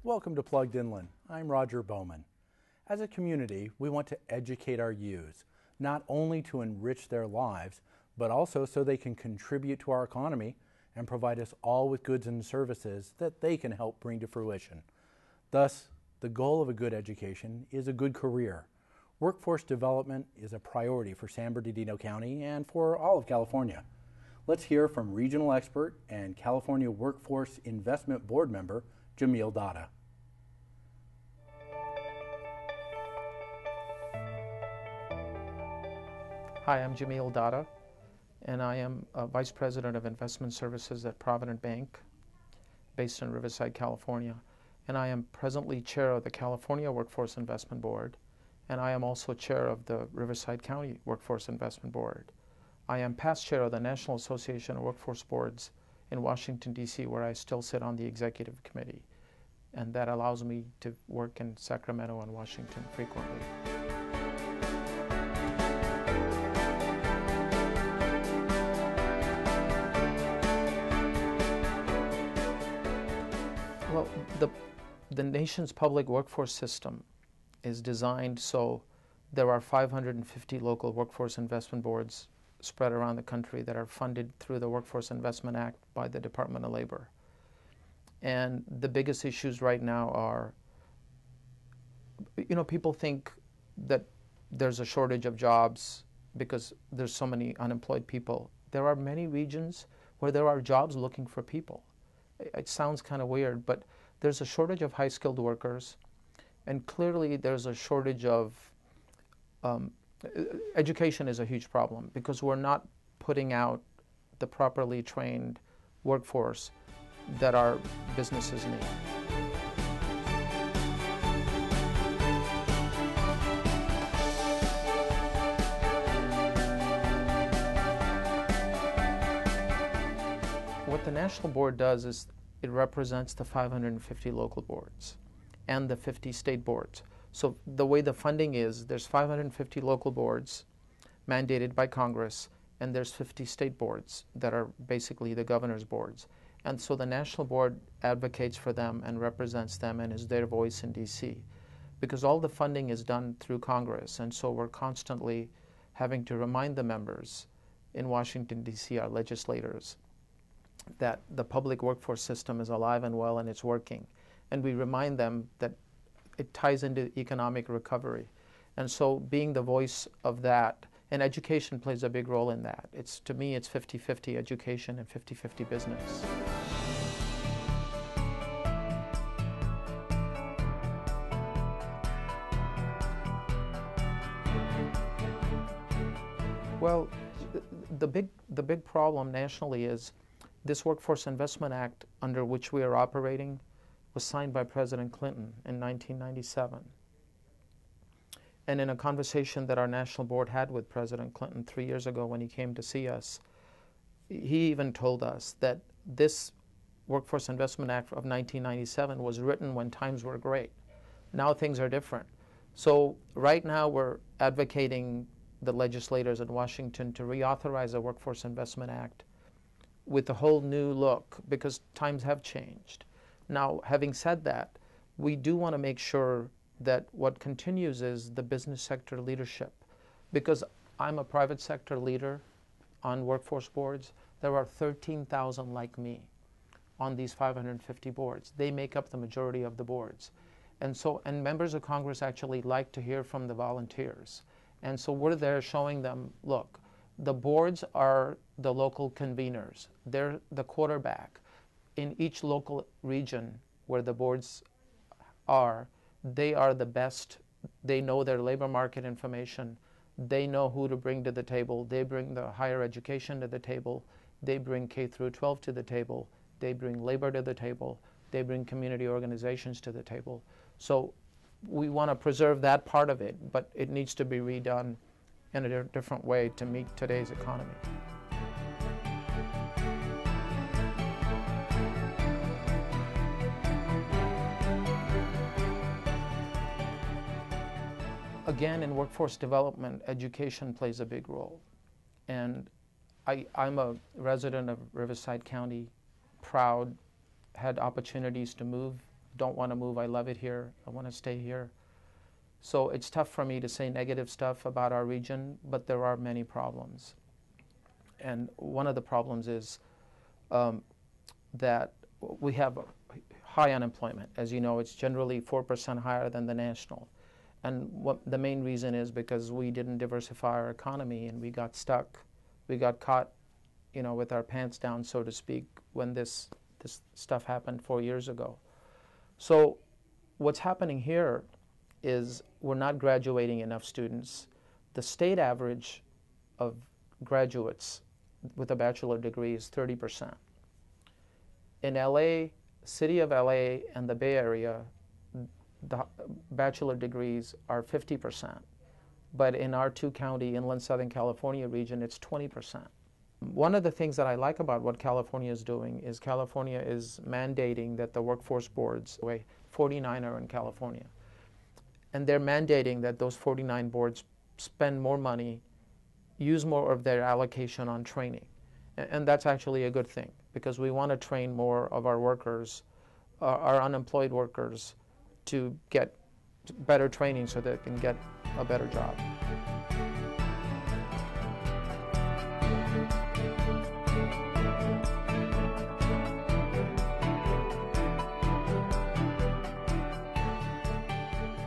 Welcome to Plugged Inland. I'm Roger Bowman. As a community, we want to educate our youths, not only to enrich their lives, but also so they can contribute to our economy and provide us all with goods and services that they can help bring to fruition. Thus, the goal of a good education is a good career. Workforce development is a priority for San Bernardino County and for all of California. Let's hear from regional expert and California Workforce Investment Board member, Jamil Datta. Hi, I'm Jamil Datta, and I am Vice President of Investment Services at Provident Bank, based in Riverside, California. And I am presently Chair of the California Workforce Investment Board, and I am also Chair of the Riverside County Workforce Investment Board. I am past Chair of the National Association of Workforce Boards in Washington, D.C., where I still sit on the Executive Committee, and that allows me to work in Sacramento and Washington frequently. Well, the nation's public workforce system is designed so there are 550 local workforce investment boards spread around the country that are funded through the Workforce Investment Act by the Department of Labor. And the biggest issues right now are, people think that there's a shortage of jobs because there's so many unemployed people. There are many regions where there are jobs looking for people. It sounds kind of weird, but there's a shortage of high-skilled workers, and clearly there's a shortage of education is a huge problem because we're not putting out the properly trained workforce that our businesses need. What the National Board does is it represents the 550 local boards and the 50 state boards. So the way the funding is, there's 550 local boards mandated by Congress, and there's 50 state boards that are basically the governor's boards. And so the National Board advocates for them and represents them and is their voice in D.C. because all the funding is done through Congress, and so we're constantly having to remind the members in Washington, D.C., our legislators, that the public workforce system is alive and well and it's working. And we remind them that it ties into economic recovery. And so being the voice of that, and education plays a big role in that. To me, it's 50-50 education and 50-50 business. Well, the big problem nationally is this Workforce Investment Act, under which we are operating, was signed by President Clinton in 1997. And in a conversation that our National Board had with President Clinton 3 years ago when he came to see us, he even told us that this Workforce Investment Act of 1997 was written when times were great. Now things are different. So right now we're advocating the legislators in Washington to reauthorize the Workforce Investment Act with a whole new look because times have changed. Now, having said that, we do want to make sure that what continues is the business sector leadership. Because I'm a private sector leader on workforce boards, there are 13,000 like me on these 550 boards. They make up the majority of the boards. And members of Congress actually like to hear from the volunteers. And so we're there showing them, look, the boards are the local conveners. They're the quarterback. In each local region where the boards are, they are the best. They know their labor market information. They know who to bring to the table. They bring the higher education to the table. They bring K through 12 to the table. They bring labor to the table. They bring community organizations to the table. So we want to preserve that part of it, but it needs to be redone in a different way to meet today's economy. Again, in workforce development, education plays a big role. And I'm a resident of Riverside County, proud, had opportunities to move don't want to move. I love it here. I want to stay here. So it's tough for me to say negative stuff about our region, but there are many problems. And one of the problems is that we have high unemployment. As you know, it's generally 4% higher than the national. And the main reason is because we didn't diversify our economy and we got stuck. We got caught, with our pants down, so to speak, when this stuff happened 4 years ago. So what's happening here is we're not graduating enough students. The state average of graduates with a bachelor degree is 30%. In LA, city of LA and the Bay Area, the bachelor degrees are 50%. But in our two-county inland Southern California region, it's 20%. One of the things that I like about what California is doing is California is mandating that the workforce boards, 49 are in California, and they're mandating that those 49 boards spend more money, use more of their allocation on training. And that's actually a good thing, because we want to train more of our workers, our unemployed workers, to get better training so they can get a better job.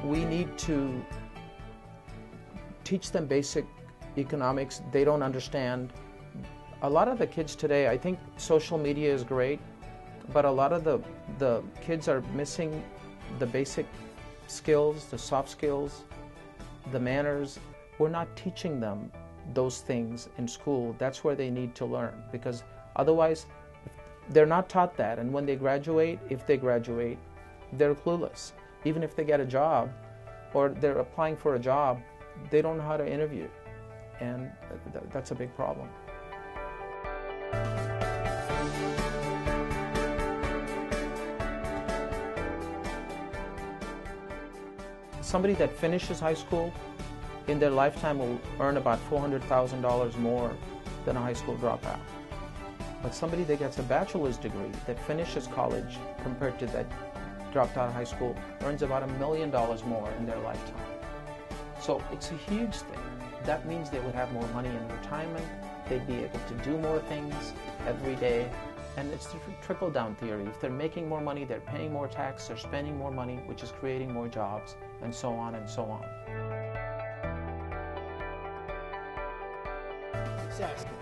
We need to teach them basic economics. They don't understand. A lot of the kids today, I think social media is great, but a lot of the kids are missing the basic skills, the soft skills, the manners. We're not teaching them those things in school. That's where they need to learn, because otherwise they're not taught that. And when they graduate, if they graduate, they're clueless. Even if they get a job or they're applying for a job, they don't know how to interview. And that's a big problem. Somebody that finishes high school in their lifetime will earn about $400,000 more than a high school dropout. But somebody that gets a bachelor's degree, that finishes college, compared to that dropped out of high school, earns about $1 million more in their lifetime. So it's a huge thing. That means they would have more money in retirement, they'd be able to do more things every day, and it's the trickle-down theory. If they're making more money, they're paying more tax, they're spending more money, which is creating more jobs, and so on and so on.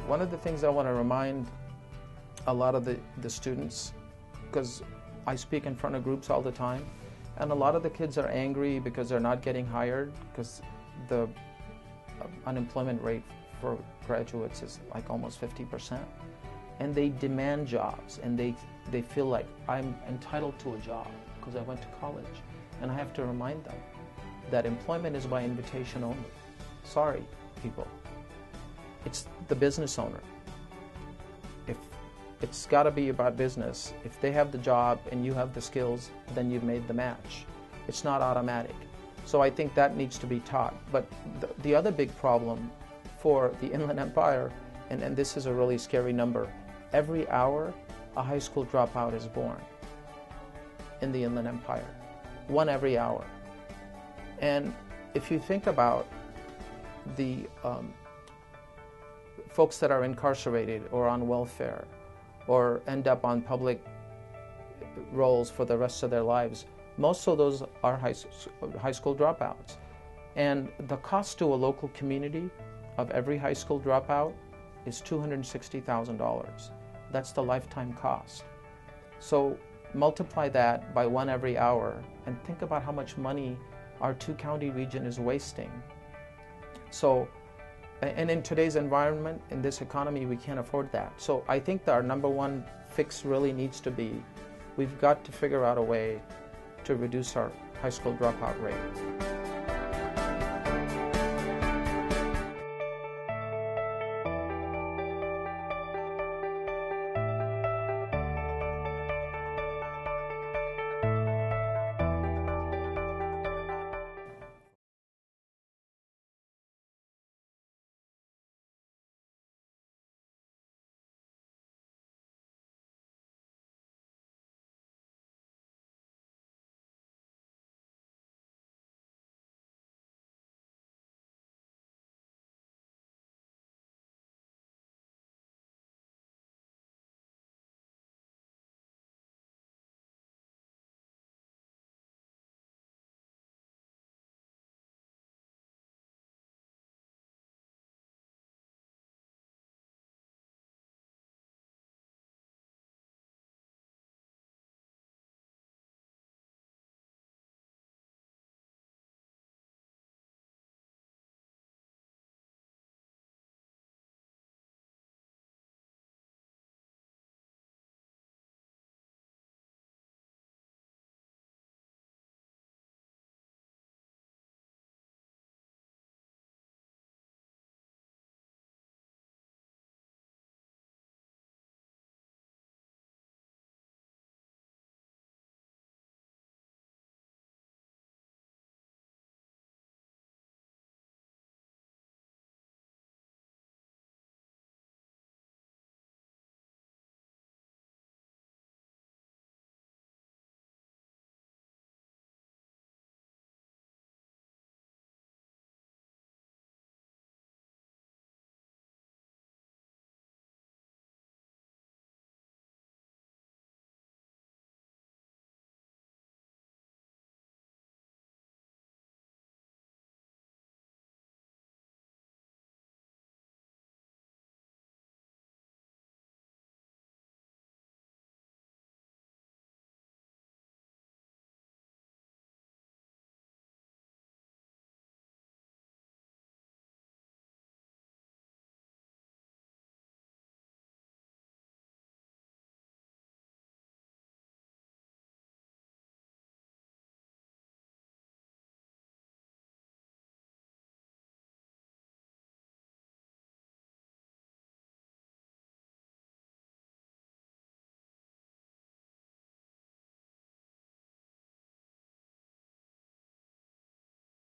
One of the things I want to remind a lot of the students, because I speak in front of groups all the time, and a lot of the kids are angry because they're not getting hired, because the unemployment rate for graduates is like almost 50%. And they demand jobs, and they feel like I'm entitled to a job because I went to college. And I have to remind them that employment is by invitation only. Sorry, people. It's the business owner. If it's got to be about business, if they have the job and you have the skills, then you've made the match. It's not automatic. So I think that needs to be taught. But the other big problem for the Inland Empire, and this is a really scary number, every hour a high school dropout is born in the Inland Empire. One every hour. And if you think about the folks that are incarcerated or on welfare or end up on public roles for the rest of their lives, most of those are high school dropouts. And the cost to a local community of every high school dropout is $260,000. That's the lifetime cost. So multiply that by one every hour and think about how much money our two-county region is wasting. So, and in today's environment, in this economy, we can't afford that. So I think that our number one fix really needs to be, we've got to figure out a way to reduce our high school dropout rate.